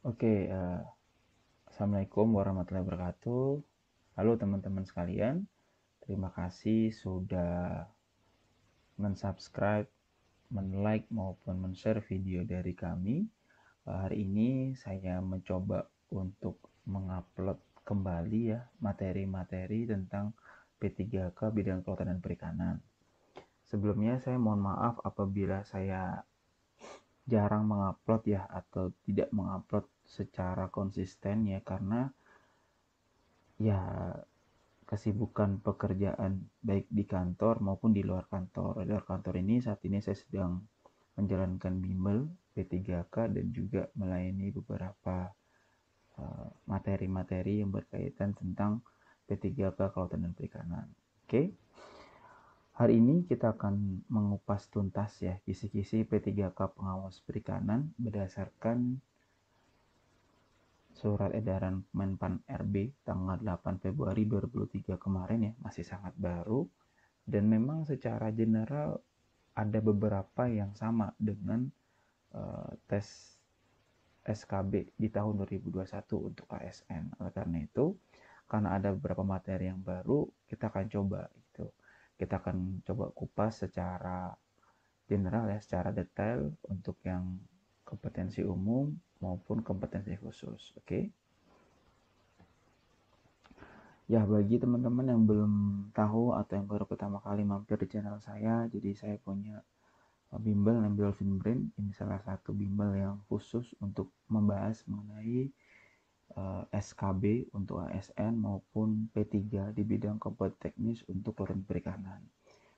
Oke, Assalamualaikum warahmatullahi wabarakatuh. Halo teman-teman sekalian, terima kasih sudah mensubscribe, men-like maupun men-share video dari kami. Hari ini saya mencoba untuk mengupload kembali ya materi-materi tentang P3K bidang kelautan dan perikanan. Sebelumnya saya mohon maaf apabila saya jarang mengupload ya atau tidak mengupload secara konsisten ya karena ya kesibukan pekerjaan baik di kantor maupun di luar kantor. Di luar kantor ini saat ini saya sedang menjalankan bimbel P3K dan juga melayani beberapa materi-materi yang berkaitan tentang P3K Kelautan dan Perikanan. Oke. Hari ini kita akan mengupas tuntas ya kisi-kisi P3K Pengawas Perikanan berdasarkan Surat Edaran Menpan RB tanggal 8 Februari 2023 kemarin ya, masih sangat baru dan memang secara general ada beberapa yang sama dengan tes SKB di tahun 2021 untuk ASN. Oleh karena itu, karena ada beberapa materi yang baru, kita akan coba gitu. Kita akan coba kupas secara general ya, secara detail untuk yang kompetensi umum maupun kompetensi khusus. Oke. Okay? Ya, bagi teman-teman yang belum tahu atau yang baru pertama kali mampir di channel saya, jadi saya punya bimbel namanya Dolphin Brain. Ini salah satu bimbel yang khusus untuk membahas mengenai SKB untuk ASN maupun P3 di bidang kompeten teknis untuk kelautan perikanan.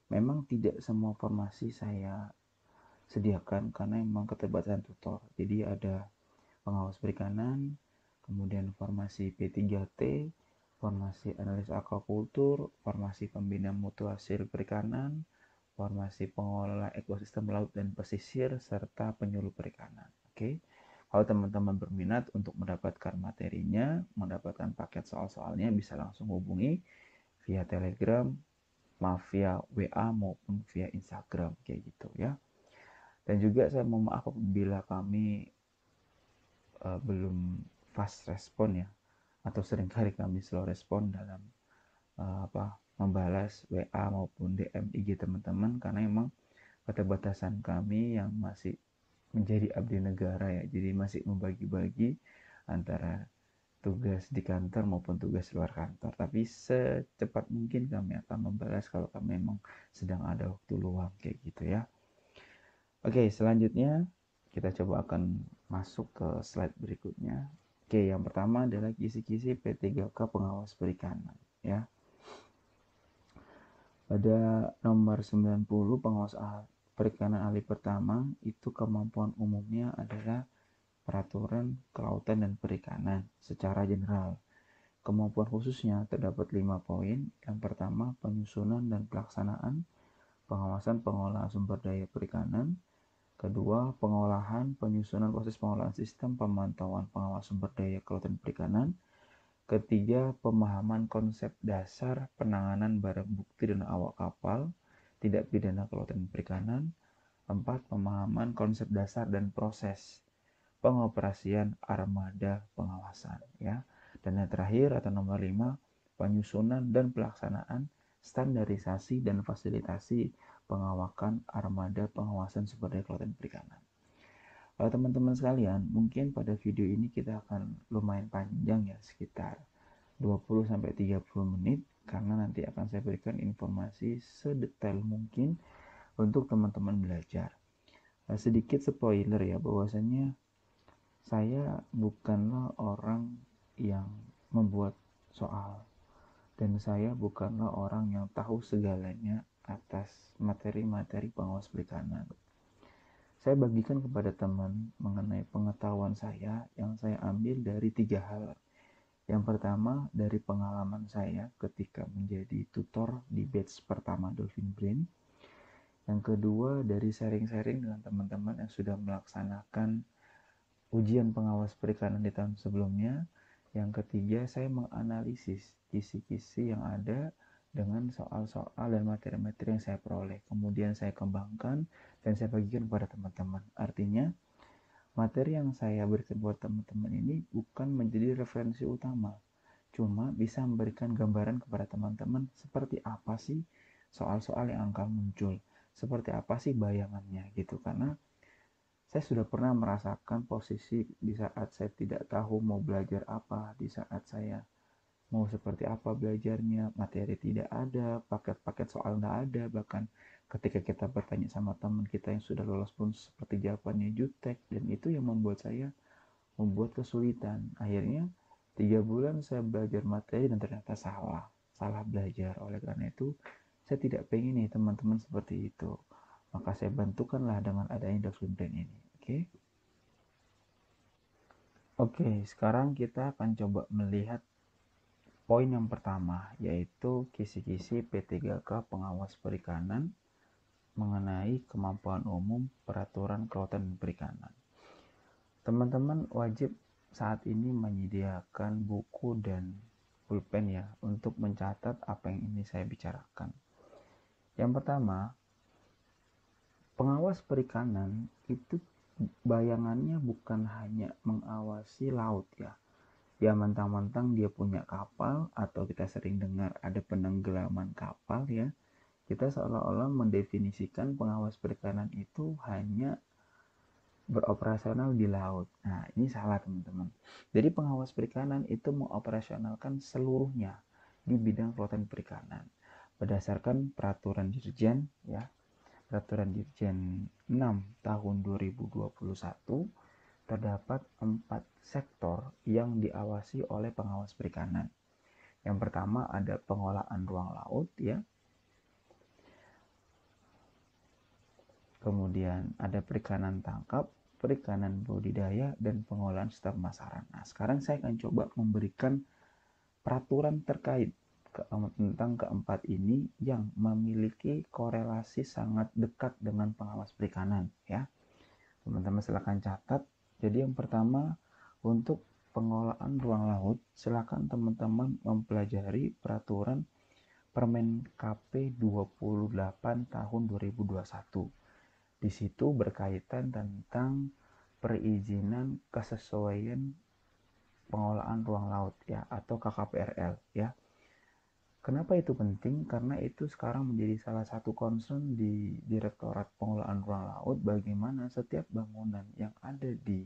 Memang tidak semua formasi saya sediakan karena memang keterbatasan tutor. Jadi ada pengawas perikanan, kemudian formasi P3T, formasi analis aquakultur, formasi pembina mutu hasil perikanan, formasi pengelola ekosistem laut dan pesisir, serta penyuluh perikanan. Oke, kalau teman-teman berminat untuk mendapatkan materinya, mendapatkan paket soal-soalnya, bisa langsung hubungi via Telegram, maaf via WA maupun via Instagram kayak gitu ya. Dan juga saya mohon maaf apabila kami belum fast respon ya atau seringkali kami slow respon dalam membalas WA maupun DM IG teman-teman karena memang keterbatasan kami yang masih menjadi abdi negara ya, jadi masih membagi-bagi antara tugas di kantor maupun tugas luar kantor, tapi secepat mungkin kami akan membalas kalau kami memang sedang ada waktu luang kayak gitu ya. Oke, selanjutnya kita coba akan masuk ke slide berikutnya. Oke, yang pertama adalah kisi-kisi P3K pengawas perikanan ya. Pada nomor 90 pengawas perikanan ahli pertama itu kemampuan umumnya adalah peraturan kelautan dan perikanan secara general. Kemampuan khususnya terdapat 5 poin. Yang pertama, penyusunan dan pelaksanaan pengawasan pengolahan sumber daya perikanan. Kedua, pengolahan, penyusunan proses pengolahan sistem pemantauan pengawas sumber daya kelautan perikanan. Ketiga, pemahaman konsep dasar penanganan barang bukti dan awak kapal tidak pidana kelautan perikanan. Empat, pemahaman konsep dasar dan proses pengoperasian armada pengawasan ya. Dan yang terakhir atau nomor 5, penyusunan dan pelaksanaan standarisasi dan fasilitasi pengawakan armada pengawasan sumber daya kelautan perikanan. Teman-teman sekalian, mungkin pada video ini kita akan lumayan panjang ya, sekitar 20-30 menit karena nanti akan saya berikan informasi sedetail mungkin untuk teman-teman belajar. Sedikit spoiler ya, bahwasanya saya bukanlah orang yang membuat soal dan saya bukanlah orang yang tahu segalanya atas materi-materi pengawas perikanan. Saya bagikan kepada teman mengenai pengetahuan saya yang saya ambil dari 3 hal. Yang pertama dari pengalaman saya ketika menjadi tutor di batch pertama Dolphin Brain. Yang kedua dari sharing-sharing dengan teman-teman yang sudah melaksanakan ujian pengawas perikanan di tahun sebelumnya. Yang ketiga saya menganalisis kisi-kisi yang ada dengan soal-soal dan materi-materi yang saya peroleh. Kemudian saya kembangkan dan saya bagikan kepada teman-teman. Artinya Materi yang saya berikan buat teman-teman ini bukan menjadi referensi utama, cuma bisa memberikan gambaran kepada teman-teman seperti apa sih soal-soal yang akan muncul, seperti apa sih bayangannya gitu. Karena saya sudah pernah merasakan posisi di saat saya tidak tahu mau belajar apa, di saat saya mau seperti apa belajarnya, materi tidak ada, paket-paket soal tidak ada, bahkan ketika kita bertanya sama teman kita yang sudah lolos pun seperti jawabannya jutek, dan itu yang membuat saya membuat kesulitan. Akhirnya 3 bulan saya belajar materi dan ternyata salah belajar. Oleh karena itu saya tidak pengen nih teman-teman seperti itu, maka saya bantukanlah dengan adanya Doxlin Brain ini. Oke, sekarang kita akan coba melihat poin yang pertama, yaitu kisi-kisi P3K pengawas perikanan mengenai kemampuan umum peraturan kelautan dan perikanan. Teman-teman wajib saat ini menyediakan buku dan pulpen ya untuk mencatat apa yang ini saya bicarakan. Yang pertama, pengawas perikanan itu bayangannya bukan hanya mengawasi laut ya. Ya mentang-mentang dia punya kapal, atau kita sering dengar ada penenggelaman kapal ya, kita seolah-olah mendefinisikan pengawas perikanan itu hanya beroperasional di laut. Nah, ini salah teman-teman. Jadi pengawas perikanan itu mengoperasionalkan seluruhnya di bidang kelautan perikanan. Berdasarkan peraturan Dirjen ya, peraturan Dirjen 6 tahun 2021, terdapat 4 sektor yang diawasi oleh pengawas perikanan. Yang pertama ada pengolahan ruang laut ya. Kemudian ada perikanan tangkap, perikanan budidaya, dan pengolahan setiap pemasaran. Nah, sekarang saya akan coba memberikan peraturan terkait tentang keempat ini yang memiliki korelasi sangat dekat dengan pengawas perikanan ya. Teman-teman silakan catat. Jadi yang pertama, untuk pengolahan ruang laut, silakan teman-teman mempelajari peraturan Permen KP 28 tahun 2021. Di situ berkaitan tentang perizinan kesesuaian pengolahan ruang laut ya, atau KKPRL ya. Kenapa itu penting? Karena itu sekarang menjadi salah satu concern di Direktorat Pengelolaan Ruang Laut, bagaimana setiap bangunan yang ada di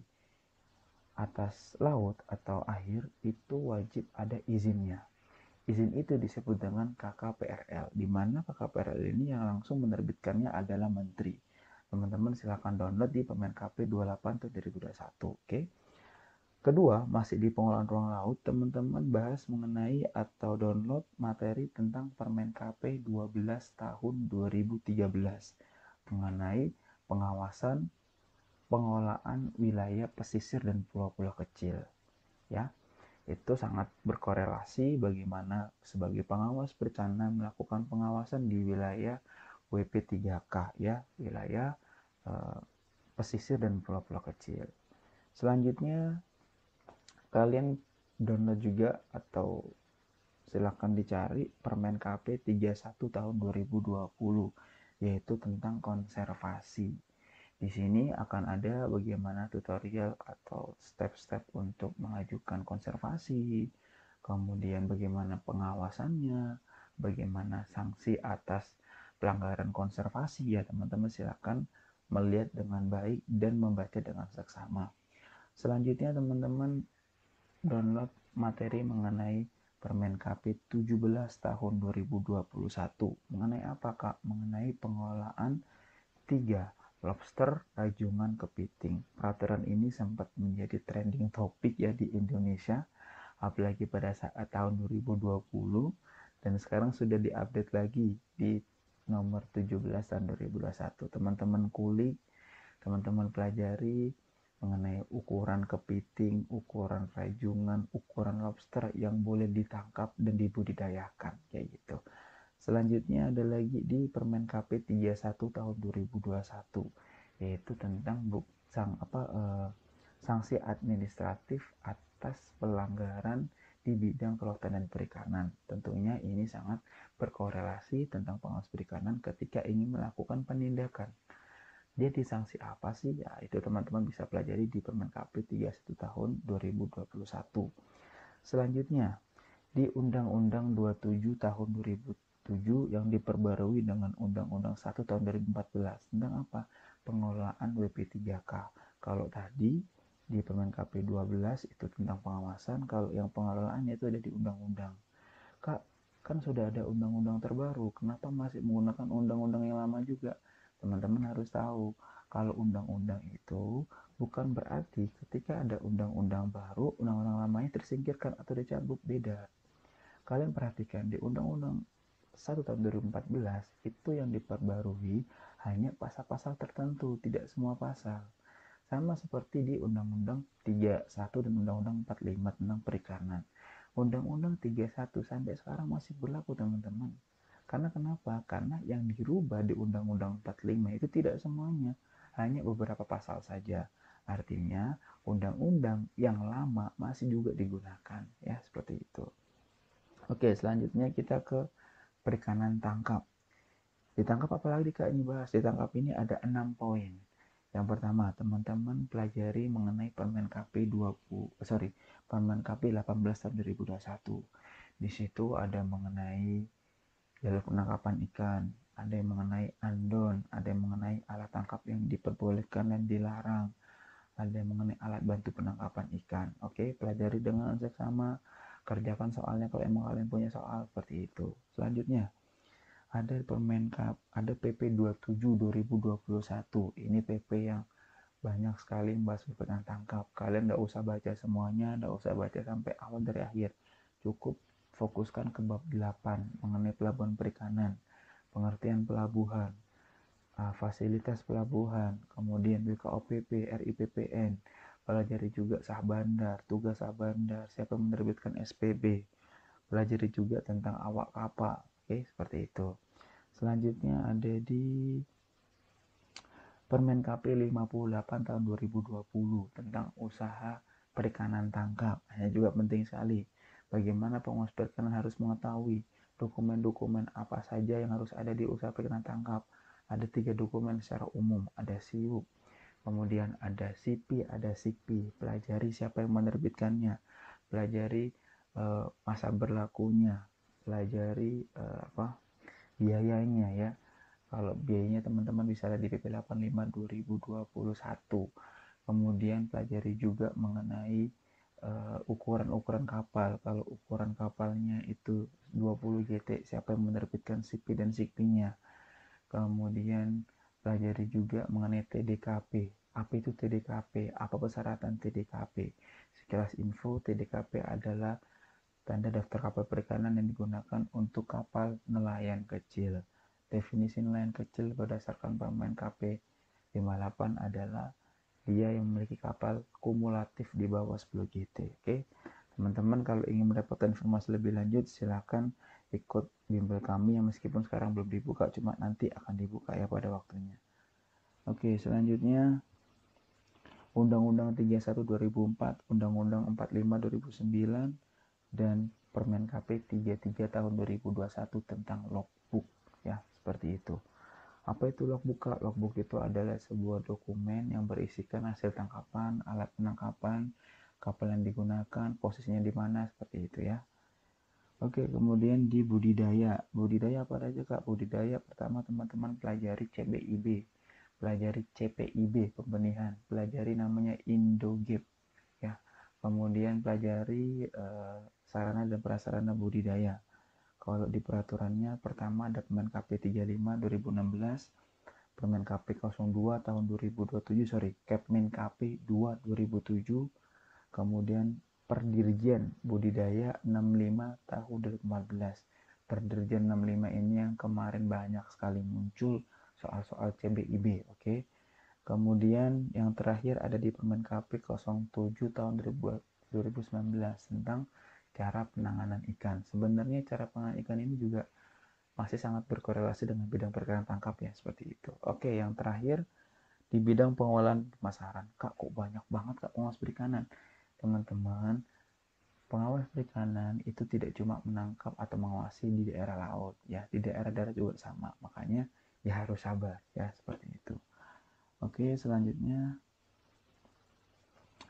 atas laut atau air itu wajib ada izinnya. Izin itu disebut dengan KKPRL, di mana KKPRL ini yang langsung menerbitkannya adalah Menteri. Teman-teman silakan download di Permen KP 28 tahun 2021. Oke. Kedua, masih di pengolahan ruang laut, teman-teman bahas mengenai atau download materi tentang Permen KP 12 tahun 2013 mengenai pengawasan pengolahan wilayah pesisir dan pulau-pulau kecil. Ya, itu sangat berkorelasi bagaimana sebagai pengawas perikanan melakukan pengawasan di wilayah WP3K ya, wilayah pesisir dan pulau-pulau kecil. Selanjutnya kalian download juga atau silakan dicari Permen KP 31 tahun 2020, yaitu tentang konservasi. Di sini akan ada bagaimana tutorial atau step-step untuk mengajukan konservasi, kemudian bagaimana pengawasannya, bagaimana sanksi atas pelanggaran konservasi ya. Teman-teman silakan melihat dengan baik dan membaca dengan seksama. Selanjutnya teman-teman download materi mengenai Permen KP 17 tahun 2021. Mengenai apa Kak? Mengenai pengolahan 3 lobster rajungan kepiting. Peraturan ini sempat menjadi trending topik ya di Indonesia, apalagi pada saat tahun 2020, dan sekarang sudah diupdate lagi di nomor 17 tahun 2021. Teman-teman kulik, teman-teman pelajari mengenai ukuran kepiting, ukuran rajungan, ukuran lobster yang boleh ditangkap dan dibudidayakan kayak gitu. Selanjutnya ada lagi di Permen KP 31 tahun 2021, yaitu tentang sanksi administratif atas pelanggaran di bidang kelautan dan perikanan. Tentunya ini sangat berkorelasi tentang pengawas perikanan ketika ingin melakukan penindakan. Dia disanksi apa sih? Ya, itu teman-teman bisa pelajari di Permen KP 31 tahun 2021. Selanjutnya, di Undang-Undang 27 tahun 2007 yang diperbarui dengan Undang-Undang 1 tahun 2014 tentang apa? Pengelolaan WP3K. Kalau tadi di Permen KP 12 itu tentang pengawasan, kalau yang pengelolaannya itu ada di undang-undang. Kak, kan sudah ada undang-undang terbaru, kenapa masih menggunakan undang-undang yang lama juga? Teman-teman harus tahu, kalau undang-undang itu bukan berarti ketika ada undang-undang baru, undang-undang lamanya tersingkirkan atau dicabut, beda. Kalian perhatikan di Undang-Undang 1 tahun 2014 itu yang diperbarui hanya pasal-pasal tertentu, tidak semua pasal. Sama seperti di Undang-Undang 31 dan Undang-Undang 45 tentang perikanan. Undang-Undang 31 sampai sekarang masih berlaku, teman-teman. Karena kenapa? Karena yang dirubah di Undang-Undang 45 itu tidak semuanya, hanya beberapa pasal saja. Artinya, undang-undang yang lama masih juga digunakan, ya, seperti itu. Oke, selanjutnya kita ke perikanan tangkap. Ditangkap apa lagi Kak ini bahas? Ditangkap ini ada 6 poin. Yang pertama, teman-teman pelajari mengenai Permen KP 20, Permen KP 18 tahun 2021. Di situ ada mengenai jalur penangkapan ikan, ada yang mengenai andon, ada yang mengenai alat tangkap yang diperbolehkan dan dilarang, ada yang mengenai alat bantu penangkapan ikan. Oke, pelajari dengan seksama, kerjakan soalnya kalau emang kalian punya soal seperti itu. Selanjutnya, ada Permenkap, ada PP 27 2021. Ini PP yang banyak sekali membahas perikanan tangkap. Kalian nggak usah baca semuanya, nggak usah baca sampai awal dari akhir. Cukup fokuskan ke bab 8 mengenai pelabuhan perikanan, pengertian pelabuhan, fasilitas pelabuhan, kemudian BKOPP, RIPPN, pelajari juga sah bandar, tugas sah bandar, siapa menerbitkan SPB, pelajari juga tentang awak kapal. Oke, seperti itu. Selanjutnya ada di Permen KP 58 tahun 2020 tentang usaha perikanan tangkap. Hanya juga penting sekali. Bagaimana pengusaha perikanan harus mengetahui dokumen-dokumen apa saja yang harus ada di usaha perikanan tangkap. Ada 3 dokumen secara umum. Ada SIUP, kemudian ada SIPI, ada SIKPI. Pelajari siapa yang menerbitkannya. Pelajari masa berlakunya. Pelajari biayanya ya. Kalau biayanya teman-teman bisa lihat di PP 85 2021. Kemudian pelajari juga mengenai ukuran-ukuran kapal. Kalau ukuran kapalnya itu 20 GT, siapa yang menerbitkan SIPI dan SIKPI-nya. Kemudian pelajari juga mengenai TDKP. Apa itu TDKP? Apa persyaratan TDKP? Sekilas info, TDKP adalah tanda daftar kapal perikanan yang digunakan untuk kapal nelayan kecil. Definisi nelayan kecil berdasarkan Permen KP 58 adalah dia yang memiliki kapal kumulatif di bawah 10 GT. Oke, teman-teman kalau ingin mendapatkan informasi lebih lanjut silakan ikut bimbel kami yang meskipun sekarang belum dibuka, cuma nanti akan dibuka ya pada waktunya. Oke, selanjutnya Undang-Undang 31 2004, Undang-Undang 45 2009, dan Permen KP 33 tahun 2021 tentang logbook, ya, seperti itu. Apa itu logbook? Logbook itu adalah sebuah dokumen yang berisikan hasil tangkapan, alat penangkapan, kapal yang digunakan, posisinya di mana, seperti itu ya. Oke, kemudian di budidaya. Budidaya apa aja Kak? Budidaya pertama teman-teman pelajari CBIB, pelajari CPIB pembenihan, pelajari namanya Indogip ya. Kemudian pelajari sarana dan prasarana budidaya. Kalau di peraturannya pertama ada Permen KP 35 2016, Permen KP 02 tahun 2027, Kepmen KP 2 2007, kemudian Perdirjen Budidaya 65 tahun 2014. Perdirjen 65 ini yang kemarin banyak sekali muncul soal-soal CBIB, oke. Kemudian yang terakhir ada di Permen KP 07 tahun 2019 tentang cara penanganan ikan. Sebenarnya cara penanganan ikan ini juga masih sangat berkorelasi dengan bidang perikanan tangkap ya, seperti itu. Oke, yang terakhir di bidang pengolahan pemasaran. Kak, kok banyak banget Kak pengawas perikanan? Teman-teman, pengawas perikanan itu tidak cuma menangkap atau mengawasi di daerah laut ya, di daerah darat juga sama. Makanya ya harus sabar ya, seperti itu. Oke, selanjutnya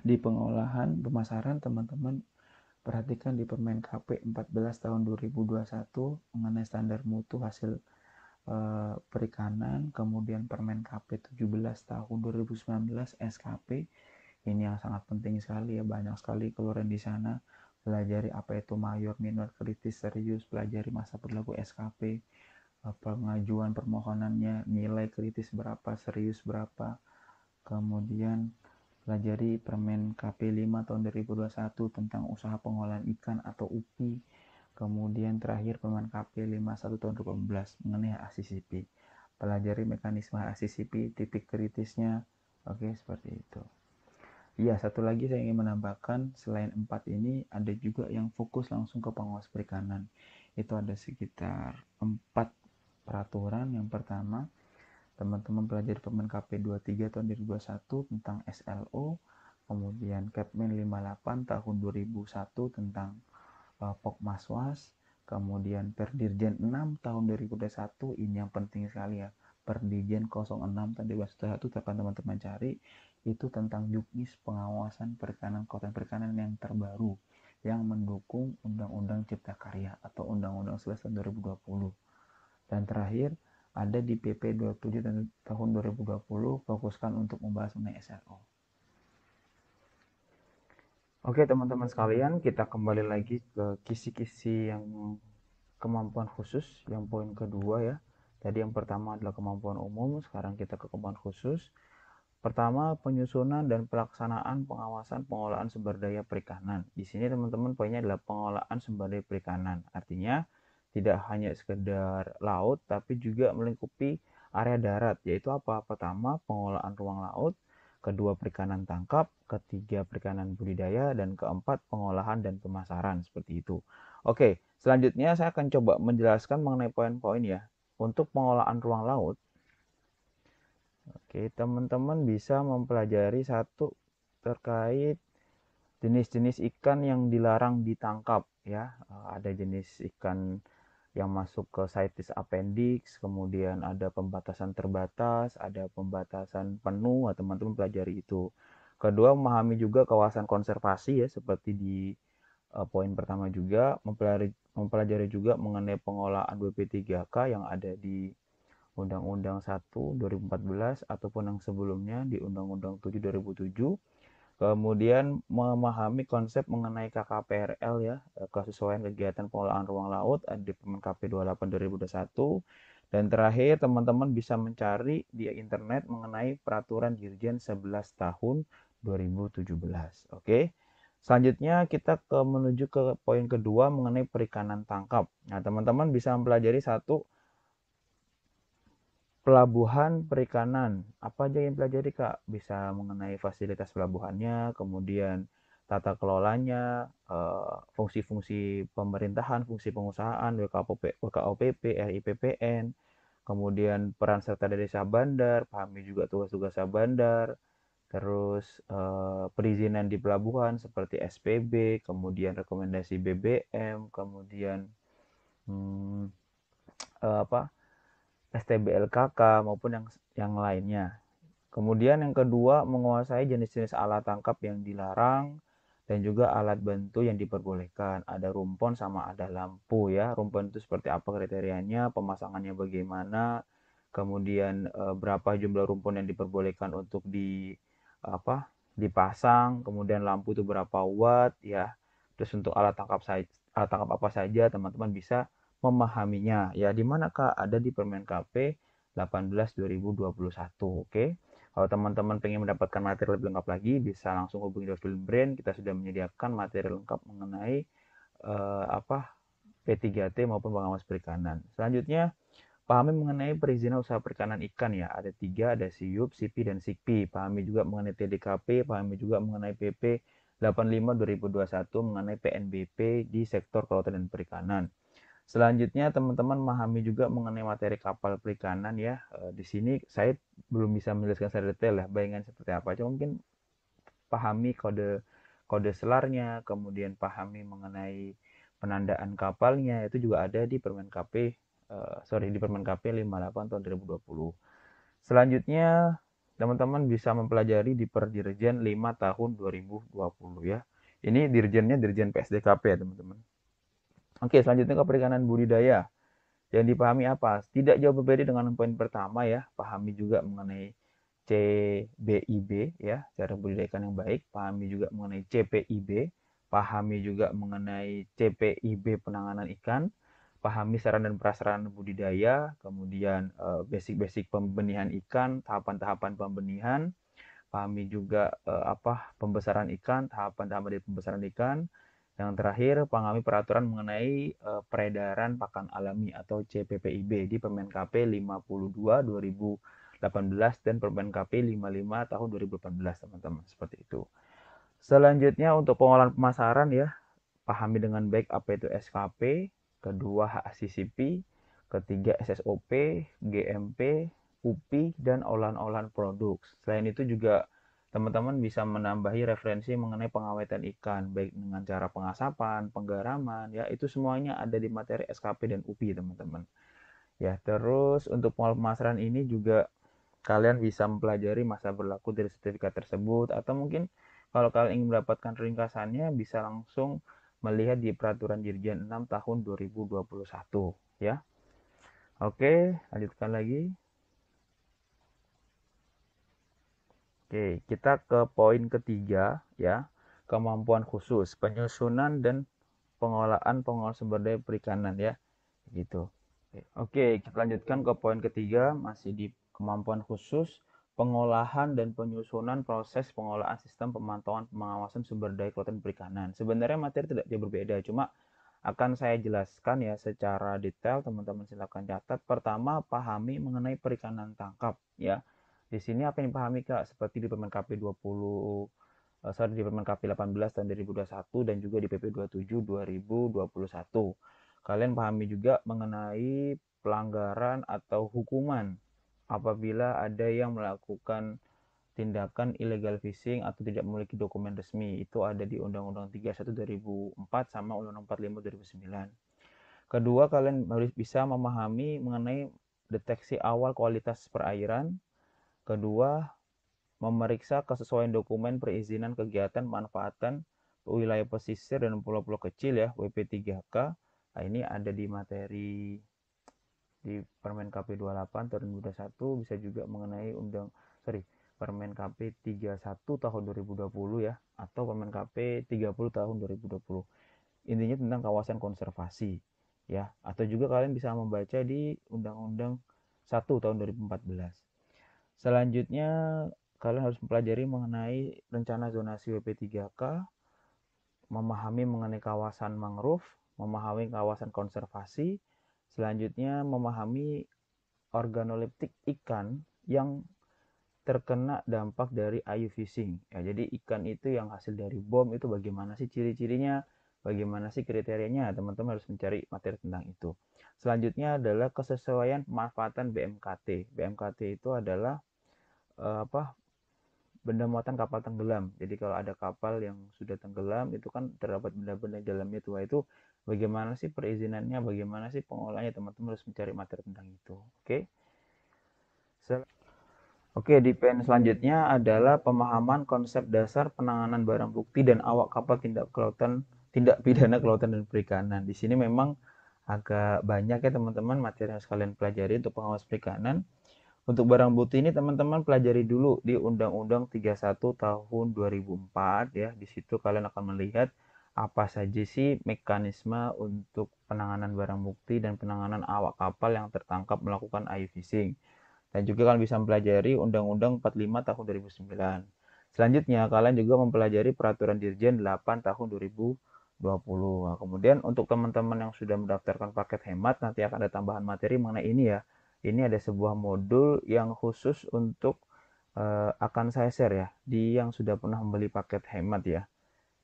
di pengolahan pemasaran teman-teman perhatikan di Permen KP 14 tahun 2021 mengenai standar mutu hasil perikanan, kemudian Permen KP 17 tahun 2019 SKP. Ini yang sangat penting sekali ya, banyak sekali keluaran di sana. Pelajari apa itu mayor, minor, kritis, serius, pelajari masa berlaku SKP, pengajuan permohonannya, nilai kritis berapa, serius berapa. Kemudian pelajari Permen KP 5 tahun 2021 tentang usaha pengolahan ikan atau UPI. Kemudian terakhir Permen KP 51 tahun 2018 mengenai HACCP. Pelajari mekanisme HACCP, titik kritisnya. Oke, seperti itu. Iya, satu lagi saya ingin menambahkan, selain 4 ini, ada juga yang fokus langsung ke pengawas perikanan. Itu ada sekitar 4 peraturan. Yang pertama, teman-teman pelajari Permen KP 23 tahun 2021 tentang SLO, kemudian Kepmen 58 tahun 2001 tentang Pokmaswas, kemudian Perdirjen 6 tahun 2021, ini yang penting sekali ya. Perdirjen 06 tahun 2021 teman-teman cari, itu tentang juknis pengawasan perikanan kelautan perikanan yang terbaru yang mendukung Undang-Undang Cipta Karya atau Undang-Undang 11 tahun 2020. Dan terakhir ada di PP 27 tahun 2020 fokuskan untuk membahas mengenai SRO. Oke teman-teman sekalian, kita kembali lagi ke kisi-kisi yang kemampuan khusus yang poin kedua ya. Tadi yang pertama adalah kemampuan umum, sekarang kita ke kemampuan khusus. Pertama, penyusunan dan pelaksanaan pengawasan pengolahan sumber daya perikanan. Di sini teman-teman poinnya adalah pengolahan sumber daya perikanan. Artinya tidak hanya sekedar laut, tapi juga melingkupi area darat, yaitu apa? Pertama, pengolahan ruang laut, kedua perikanan tangkap, ketiga perikanan budidaya, dan keempat pengolahan dan pemasaran seperti itu. Oke, selanjutnya saya akan coba menjelaskan mengenai poin-poin ya. Untuk pengolahan ruang laut, oke, teman-teman bisa mempelajari satu terkait jenis-jenis ikan yang dilarang ditangkap ya. Ada jenis ikan yang masuk ke CITES Appendix, kemudian ada pembatasan terbatas, ada pembatasan penuh, teman-teman pelajari itu. Kedua, memahami juga kawasan konservasi ya, seperti di poin pertama juga, mempelajari juga mengenai pengolahan WP3K yang ada di Undang-Undang 1 2014 ataupun yang sebelumnya di Undang-Undang 7 2007. Kemudian memahami konsep mengenai KKPRL ya, kesesuaian kegiatan pengolahan ruang laut ada di Permen KP 28 2021. Dan terakhir teman-teman bisa mencari di internet mengenai peraturan Dirjen 11 tahun 2017. Oke. Selanjutnya kita menuju ke poin kedua mengenai perikanan tangkap. Nah, teman-teman bisa mempelajari satu pelabuhan perikanan. Apa aja yang pelajari Kak? Bisa mengenai fasilitas pelabuhannya, kemudian tata kelolanya, fungsi-fungsi pemerintahan, fungsi pengusahaan, WKOPP, RIPPN, kemudian peran serta dari Syah Bandar, pahami juga tugas-tugas Syah Bandar, terus perizinan di pelabuhan seperti SPB, kemudian rekomendasi BBM, kemudian hmm, apa STBLKK maupun yang lainnya. Kemudian yang kedua, menguasai jenis-jenis alat tangkap yang dilarang dan juga alat bantu yang diperbolehkan. Ada rumpon sama ada lampu ya. Rumpon itu seperti apa kriterianya, pemasangannya bagaimana, kemudian berapa jumlah rumpon yang diperbolehkan untuk dipasang, kemudian lampu itu berapa watt ya. Terus untuk alat tangkap apa saja teman-teman bisa memahaminya. Ya, di mana Kak? Ada di Permen KP 18 2021. Oke. Kalau teman-teman pengen mendapatkan materi lebih lengkap lagi, bisa langsung hubungi Dosul Brain. Kita sudah menyediakan materi lengkap mengenai P3T maupun pengawas perikanan. Selanjutnya, pahami mengenai perizinan usaha perikanan ikan ya. Ada 3, ada SIUP, SIPI, dan SIKPI. Pahami juga mengenai TDKP, pahami juga mengenai PP 85 2021 mengenai PNBP di sektor kelautan dan perikanan. Selanjutnya teman-teman memahami juga mengenai materi kapal perikanan ya. Di sini saya belum bisa menjelaskan secara detail ya, bayangan seperti apa. Cuma mungkin pahami kode selarnya, kemudian pahami mengenai penandaan kapalnya, itu juga ada di Permen KP di Permen KP 58 tahun 2020. Selanjutnya teman-teman bisa mempelajari di Perdirjen 5 tahun 2020 ya. Ini dirjennya Dirjen PSDKP ya teman-teman. Oke, selanjutnya ke perikanan budidaya. Yang dipahami apa? Tidak jauh berbeda dengan poin pertama ya. Pahami juga mengenai CBIB ya, cara budidaya ikan yang baik. Pahami juga mengenai CPIB. Pahami juga mengenai CPIB penanganan ikan. Pahami sarana dan prasarana budidaya, kemudian basic-basic pembenihan ikan, tahapan-tahapan pembenihan. Pahami juga pembesaran ikan, tahapan-tahapan dari pembesaran ikan. Yang terakhir, pahami peraturan mengenai peredaran pakan alami atau CPPIB di Permen KP 52 2018 dan Permen KP 55 tahun 2018, teman-teman. Seperti itu. Selanjutnya untuk pengolahan pemasaran ya, pahami dengan baik apa itu SKP, kedua HACCP, ketiga SSOP, GMP, UPI, dan olahan-olahan produk. Selain itu juga teman-teman bisa menambahi referensi mengenai pengawetan ikan, baik dengan cara pengasapan, penggaraman, ya itu semuanya ada di materi SKP dan UPI, teman-teman. Ya, terus untuk pengolahan pemasaran ini juga kalian bisa mempelajari masa berlaku dari sertifikat tersebut, atau mungkin kalau kalian ingin mendapatkan ringkasannya bisa langsung melihat di peraturan Dirjen 6 tahun 2021 ya. Oke, lanjutkan lagi. Oke, kita ke poin ketiga ya. Kemampuan khusus, penyusunan dan pengolahan sumber daya perikanan ya. Gitu. Oke, kita lanjutkan ke poin ketiga, masih di kemampuan khusus, pengolahan dan penyusunan proses pengolahan sistem pemantauan pengawasan sumber daya kelautan perikanan. Sebenarnya materi tidak jauh berbeda, cuma akan saya jelaskan ya secara detail, teman-teman silakan catat. Pertama, pahami mengenai perikanan tangkap ya. Di sini apa yang dipahami Kak? Seperti di Permen KP 20 di Permen KP 18 tahun 2021 dan juga di PP 27 2021. Kalian pahami juga mengenai pelanggaran atau hukuman apabila ada yang melakukan tindakan illegal fishing atau tidak memiliki dokumen resmi. Itu ada di Undang-Undang 31 2004 sama Undang-Undang 45 2009. Kedua, kalian harus bisa memahami mengenai deteksi awal kualitas perairan. Kedua, memeriksa kesesuaian dokumen perizinan kegiatan manfaatan wilayah pesisir dan pulau-pulau kecil ya, WP3K. Nah, ini ada di materi di Permen KP 28 tahun 2021, bisa juga mengenai Permen KP 31 tahun 2020 ya, atau Permen KP 30 tahun 2020. Intinya tentang kawasan konservasi ya, atau juga kalian bisa membaca di Undang-Undang 1 tahun 2014. Selanjutnya kalian harus mempelajari mengenai rencana zonasi WP3K, memahami mengenai kawasan mangrove, memahami kawasan konservasi, selanjutnya memahami organoleptik ikan yang terkena dampak dari ayu fishing. Ya, jadi ikan itu yang hasil dari bom itu bagaimana sih ciri-cirinya, bagaimana sih kriterianya, teman-teman harus mencari materi tentang itu. Selanjutnya adalah kesesuaian pemanfaatan BMKT. BMKT itu adalah benda muatan kapal tenggelam. Jadi kalau ada kapal yang sudah tenggelam itu kan terdapat benda-benda di dalamnya tua itu, bagaimana sih perizinannya, bagaimana sih pengolahannya, teman-teman harus mencari materi tentang itu. Oke. Oke, di poin selanjutnya adalah pemahaman konsep dasar penanganan barang bukti dan awak kapal tindak pidana kelautan dan perikanan. Di sini memang agak banyak ya teman-teman materi yang kalian pelajari untuk pengawas perikanan. Untuk barang bukti ini teman-teman pelajari dulu di Undang-Undang 31 tahun 2004 ya. Di situ kalian akan melihat apa saja sih mekanisme untuk penanganan barang bukti dan penanganan awak kapal yang tertangkap melakukan ayu fishing. Dan juga kalian bisa mempelajari Undang-Undang 45 tahun 2009. Selanjutnya, kalian juga mempelajari Peraturan Dirjen 8 tahun 2020. Nah, kemudian untuk teman-teman yang sudah mendaftarkan paket hemat, nanti akan ada tambahan materi mengenai ini ya. Ini ada sebuah modul yang khusus untuk akan saya share ya, di yang sudah pernah membeli paket hemat ya.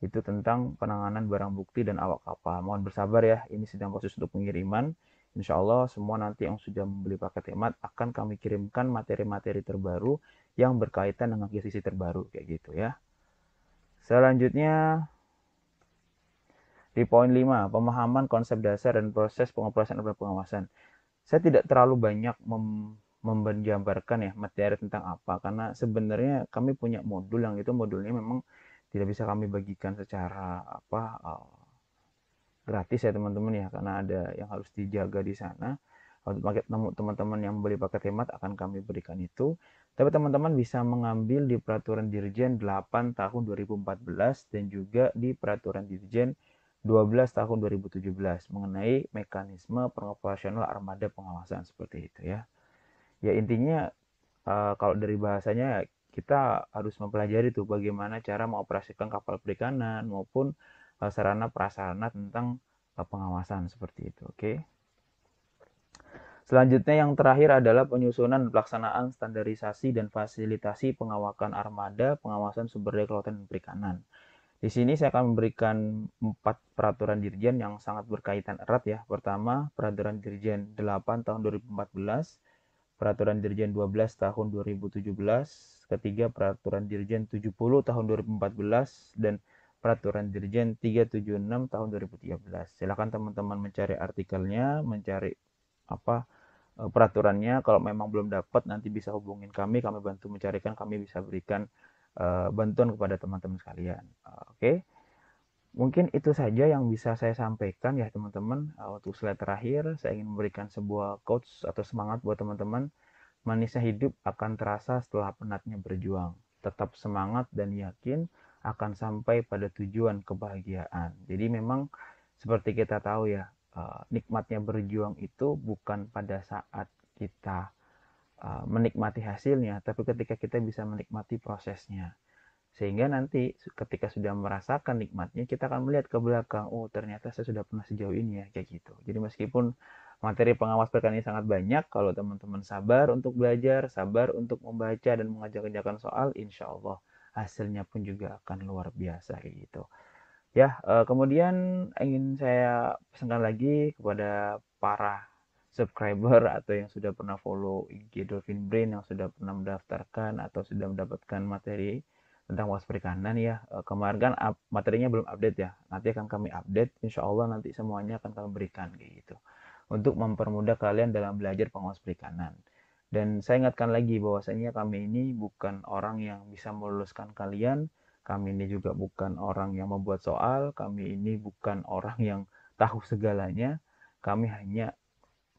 Itu tentang penanganan barang bukti dan awak kapal. Mohon bersabar ya, ini sedang proses untuk pengiriman. Insya Allah semua nanti yang sudah membeli paket hemat akan kami kirimkan materi-materi terbaru yang berkaitan dengan gizi terbaru kayak gitu ya. Selanjutnya di poin 5, pemahaman konsep dasar dan proses pengoperasian dan pengawasan. Saya tidak terlalu banyak menjabarkan ya materi tentang apa, karena sebenarnya kami punya modul yang itu modulnya memang tidak bisa kami bagikan secara gratis ya teman-teman ya, karena ada yang harus dijaga di sana. Untuk paket teman-teman yang membeli paket hemat akan kami berikan itu. Tapi teman-teman bisa mengambil di Peraturan Dirjen 8 tahun 2014 dan juga di Peraturan Dirjen 12 tahun 2017 mengenai mekanisme pengoperasional armada pengawasan seperti itu ya. Ya intinya kalau dari bahasanya kita harus mempelajari tuh bagaimana cara mengoperasikan kapal perikanan maupun sarana prasarana tentang pengawasan seperti itu. Oke. Selanjutnya yang terakhir adalah penyusunan pelaksanaan standarisasi dan fasilitasi pengawasan armada, pengawasan sumber daya kelautan dan perikanan. Di sini saya akan memberikan 4 peraturan dirjen yang sangat berkaitan erat ya. Pertama, peraturan dirjen 8 tahun 2014, peraturan dirjen 12 tahun 2017, ketiga peraturan dirjen 70 tahun 2014 dan peraturan dirjen 376 tahun 2013. Silakan teman-teman mencari artikelnya, mencari apa peraturannya. Kalau memang belum dapat nanti bisa hubungin kami bantu mencarikan, kami bisa berikan bantuan kepada teman-teman sekalian. Oke. Mungkin itu saja yang bisa saya sampaikan ya teman-teman. Untuk slide terakhir, saya ingin memberikan sebuah quotes atau semangat buat teman-teman. Manisnya hidup akan terasa setelah penatnya berjuang. Tetap semangat dan yakin akan sampai pada tujuan kebahagiaan. Jadi memang seperti kita tahu ya, nikmatnya berjuang itu bukan pada saat kita menikmati hasilnya, tapi ketika kita bisa menikmati prosesnya. Sehingga nanti ketika sudah merasakan nikmatnya, kita akan melihat ke belakang, oh ternyata saya sudah pernah sejauh ini ya, kayak gitu. Jadi meskipun materi pengawas perikanan ini sangat banyak, kalau teman-teman sabar untuk belajar, sabar untuk membaca dan mengerjakan soal, insya Allah hasilnya pun juga akan luar biasa kayak gitu. Ya, kemudian ingin saya pesankan lagi kepada para subscriber atau yang sudah pernah follow IG Dolphin Brain, yang sudah pernah mendaftarkan atau sudah mendapatkan materi tentang was perikanan ya. Kemarin kan materinya belum update ya. Nanti akan kami update. Insya Allah nanti semuanya akan kami berikan kayak gitu. Untuk mempermudah kalian dalam belajar pengawas perikanan. Dan saya ingatkan lagi bahwasanya kami ini bukan orang yang bisa meluluskan kalian. Kami ini juga bukan orang yang membuat soal. Kami ini bukan orang yang tahu segalanya. Kami hanya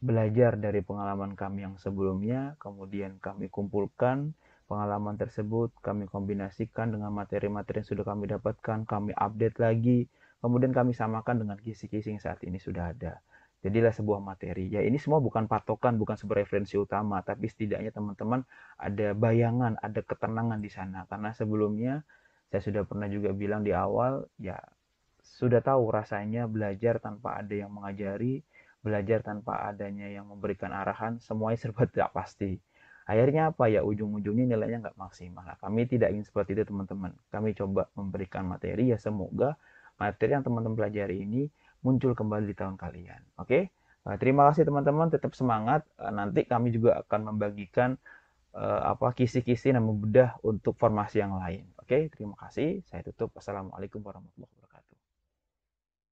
belajar dari pengalaman kami yang sebelumnya, kemudian kami kumpulkan pengalaman tersebut, kami kombinasikan dengan materi-materi yang sudah kami dapatkan, kami update lagi, kemudian kami samakan dengan kisi-kisi yang saat ini sudah ada. Jadilah sebuah materi. Ya ini semua bukan patokan, bukan sebuah referensi utama, tapi setidaknya teman-teman ada bayangan, ada ketenangan di sana. Karena sebelumnya saya sudah pernah juga bilang di awal, ya sudah tahu rasanya belajar tanpa ada yang mengajari, belajar tanpa adanya yang memberikan arahan, semuanya serba tidak pasti. Akhirnya apa ya, ujung-ujungnya nilainya nggak maksimal. Nah, kami tidak ingin seperti itu teman-teman. Kami coba memberikan materi, ya semoga materi yang teman-teman pelajari ini muncul kembali di tahun kalian. Oke? Terima kasih teman-teman, tetap semangat. Nanti kami juga akan membagikan kisi-kisi dan membedah untuk formasi yang lain. Oke, terima kasih. Saya tutup. Assalamualaikum warahmatullahi wabarakatuh.